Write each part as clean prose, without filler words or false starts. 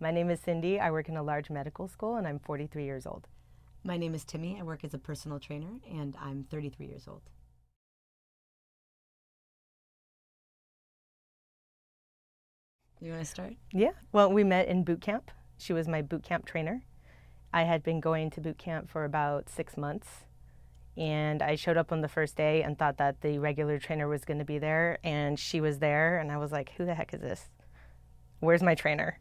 My name is Cindy. I work in a large medical school and I'm 43 years old. My name is Timmi. I work as a personal trainer and I'm 33 years old. You want to start? Yeah. Well, we met in boot camp. She was my boot camp trainer. I had been going to boot camp for about 6 months. And I showed up on the first day and thought that the regular trainer was going to be there. And she was there. And I was like, who the heck is this? Where's my trainer?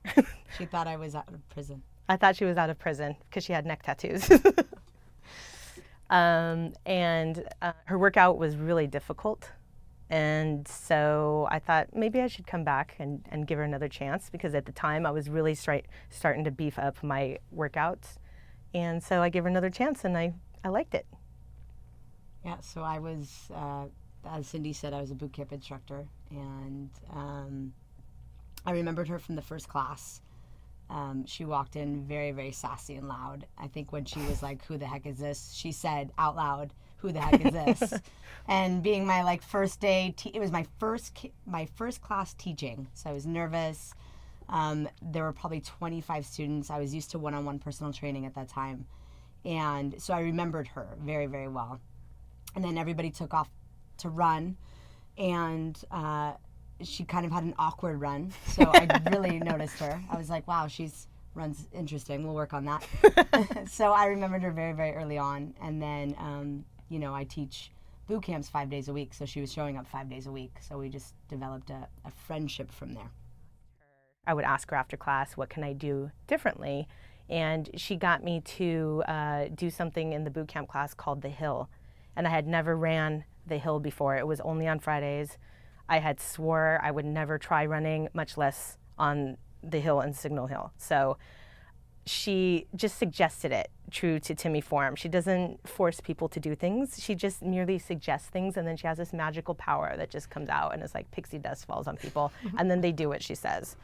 She thought I was out of prison. I thought she was out of prison because she had neck tattoos. Her workout was really difficult. And so I thought maybe I should come back and give her another chance, because at the time I was really starting to beef up my workouts. And so I gave her another chance and I liked it. Yeah, so I was, as Cindy said, I was a boot camp instructor. And I remembered her from the first class. She walked in very, very sassy and loud. I think when she was like, who the heck is this? She said out loud, who the heck is this? And being my first day, it was my first class teaching. So I was nervous. There were probably 25 students. I was used to one-on-one personal training at that time. And so I remembered her very, very well. And then everybody took off to run. And she kind of had an awkward run. So I really noticed her. I was like, wow, runs interesting. We'll work on that. So I remembered her very, very early on. And then, I teach boot camps 5 days a week. So she was showing up 5 days a week. So we just developed a friendship from there. I would ask her after class, what can I do differently? And she got me to do something in the boot camp class called the hill. And I had never ran the hill before. It was only on Fridays. I had swore I would never try running, much less on the hill and Signal Hill. So she just suggested it, true to Timmi form. She doesn't force people to do things. She just merely suggests things, and then she has this magical power that just comes out, and it's like pixie dust falls on people, and then they do what she says.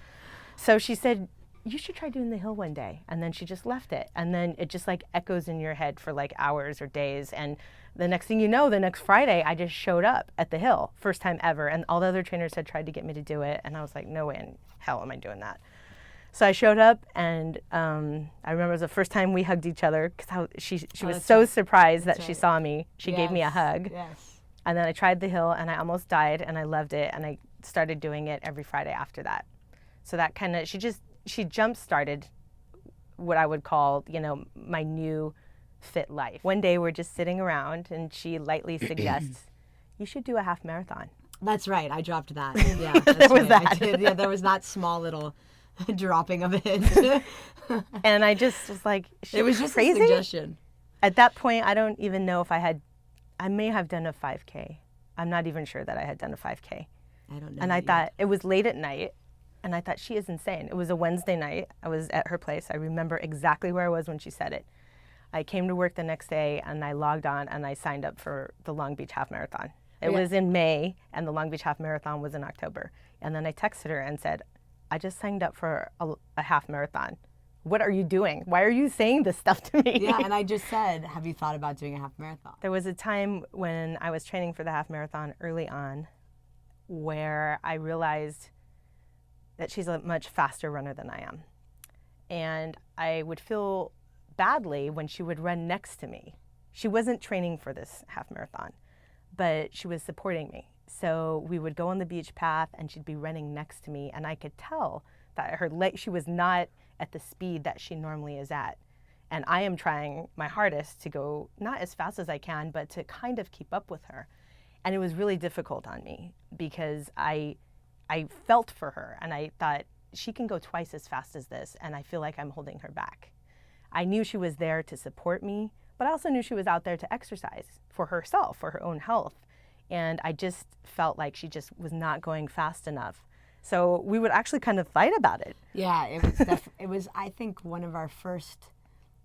So she said, you should try doing the hill one day. And then she just left it. And then it just echoes in your head for hours or days. And the next thing you know, the next Friday, I just showed up at the hill, first time ever. And all the other trainers had tried to get me to do it. And I was like, no way in hell am I doing that. So I showed up, and I remember it was the first time we hugged each other, because she was so surprised that she saw me. She gave me a hug. Yes. And then I tried the hill, and I almost died, and I loved it. And I started doing it every Friday after that. So that kind of, she jump-started what I would call, my new fit life. One day we're just sitting around and she lightly suggests, you should do a half marathon. That's right. I dropped that. Yeah, that's was right. that. I did. Yeah, there was that small little dropping of it. And I just was like, it was just crazy. a suggestion. At that point, I don't even know if I may have done a 5K. I'm not even sure that I had done a 5K. I don't know. And I thought, it was late at night. And I thought, she is insane. It was a Wednesday night. I was at her place. I remember exactly where I was when she said it. I came to work the next day, and I logged on, and I signed up for the Long Beach Half Marathon. It was in May, and the Long Beach Half Marathon was in October. And then I texted her and said, I just signed up for a half marathon. What are you doing? Why are you saying this stuff to me? Yeah, and I just said, have you thought about doing a half marathon? There was a time when I was training for the half marathon early on where I realized that she's a much faster runner than I am. And I would feel badly when she would run next to me. She wasn't training for this half marathon, but she was supporting me. So we would go on the beach path and she'd be running next to me, and I could tell that she was not at the speed that she normally is at. And I am trying my hardest to go not as fast as I can, but to kind of keep up with her. And it was really difficult on me because I felt for her, and I thought, she can go twice as fast as this, and I feel like I'm holding her back. I knew she was there to support me, but I also knew she was out there to exercise for herself, for her own health. And I just felt like she just was not going fast enough. So we would actually kind of fight about it. Yeah, it was, I think, one of our first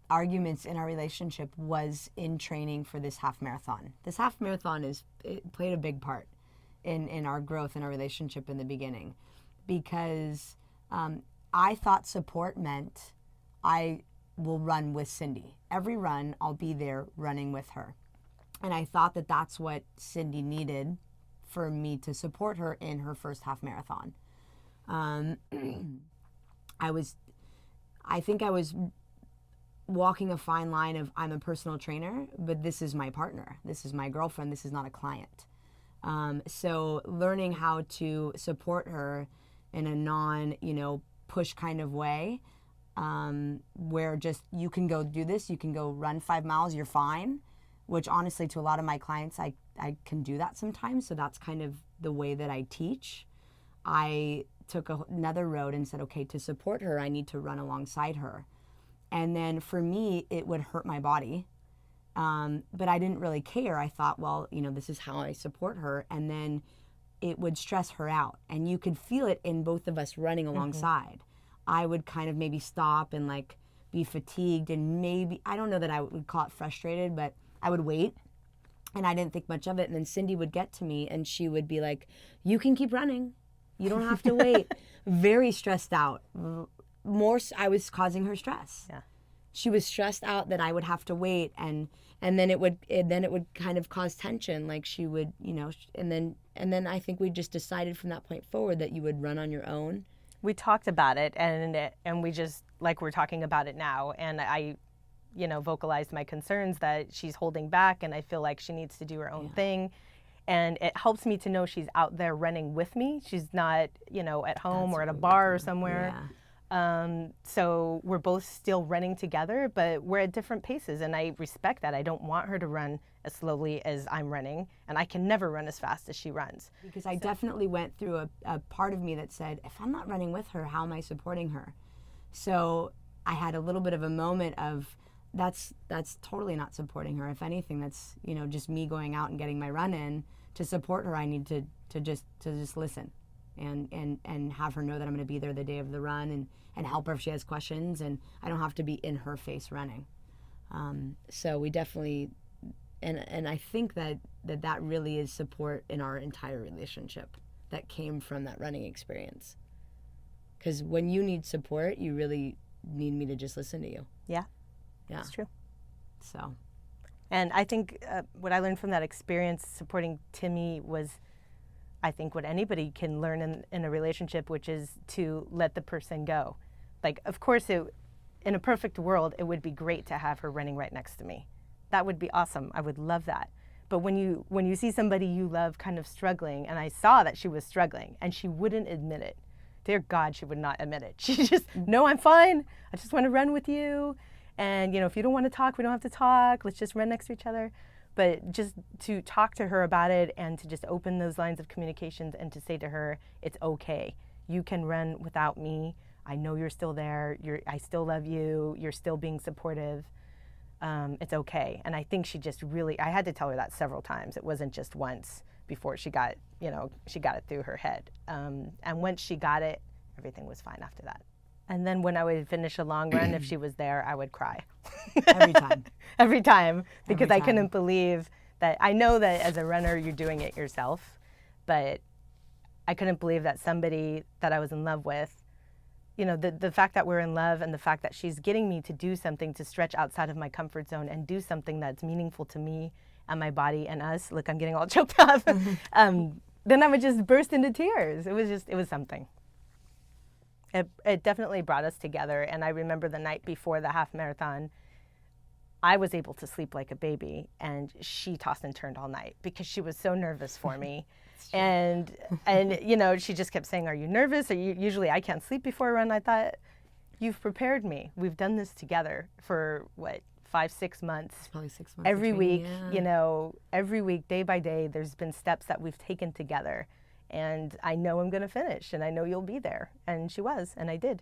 arguments in our relationship was in training for this half marathon. This half marathon it played a big part in our growth in our relationship in the beginning, because I thought support meant I will run with Cindy. Every run, I'll be there running with her. And I thought that that's what Cindy needed for me to support her in her first half marathon. I was I think I was walking a fine line of, I'm a personal trainer, but this is my partner. This is my girlfriend. This is not a client. So learning how to support her in a non, push kind of way, where just, you can go do this, you can go run 5 miles, you're fine, which honestly to a lot of my clients, I can do that sometimes. So that's kind of the way that I teach. I took another road and said, okay, to support her, I need to run alongside her. And then for me, it would hurt my body. But I didn't really care. I thought, well, this is how I support her. And then it would stress her out. And you could feel it in both of us running alongside. I would kind of maybe stop and like be fatigued, and maybe, I don't know that I would call it frustrated, but I would wait. And I didn't think much of it. And then Cindy would get to me and she would be like, you can keep running. You don't have to wait. Very stressed out. I was causing her stress. Yeah. She was stressed out that I would have to wait, and then it would kind of cause tension. Like she would, and then I think we just decided from that point forward that you would run on your own. We talked about it, and we just, like we're talking about it now, and I vocalized my concerns that she's holding back, and I feel like she needs to do her own thing. And it helps me to know she's out there running with me. She's not, at home or at a bar or somewhere. Yeah. So we're both still running together, but we're at different paces, and I respect that. I don't want her to run as slowly as I'm running, and I can never run as fast as she runs. Because I definitely went through a part of me that said, if I'm not running with her, how am I supporting her? So I had a little bit of a moment of, that's totally not supporting her. If anything, that's just me going out and getting my run in. To support her, I need to just listen and have her know that I'm going to be there the day of the run, and help her if she has questions, and I don't have to be in her face running. So we definitely, and I think that really is support in our entire relationship that came from that running experience. Because when you need support, you really need me to just listen to you. Yeah. Yeah. That's true. So. And I think what I learned from that experience supporting Timmi was, I think, what anybody can learn in a relationship, which is to let the person go. Like, of course, in a perfect world, it would be great to have her running right next to me. That would be awesome. I would love that. But when you see somebody you love kind of struggling, and I saw that she was struggling, and she wouldn't admit it. Dear God, she would not admit it. She just, no, I'm fine. I just want to run with you. And, if you don't want to talk, we don't have to talk. Let's just run next to each other. But just to talk to her about it, and to just open those lines of communications, and to say to her, it's okay. You can run without me. I know you're still there. I still love you. You're still being supportive. It's okay. And I think she just really, I had to tell her that several times. It wasn't just once before she got, she got it through her head. And once she got it, everything was fine after that. And then when I would finish a long run, if she was there, I would cry. Every time. Every time, because Every I time. couldn't believe that. I know that as a runner, you're doing it yourself, but I couldn't believe that somebody that I was in love with, the fact that we're in love, and the fact that she's getting me to do something, to stretch outside of my comfort zone and do something that's meaningful to me and my body and us. Look, I'm getting all choked up. Then I would just burst into tears. It was something. It definitely brought us together. And I remember the night before the half marathon, I was able to sleep like a baby, and she tossed and turned all night because she was so nervous for me. and she just kept saying, are you nervous? Usually I can't sleep before a run. I thought, you've prepared me. We've done this together for 5-6 months. It's probably 6 months. Every week, yeah. Every week, day by day, there's been steps that we've taken together. And I know I'm going to finish, and I know you'll be there. And she was, and I did.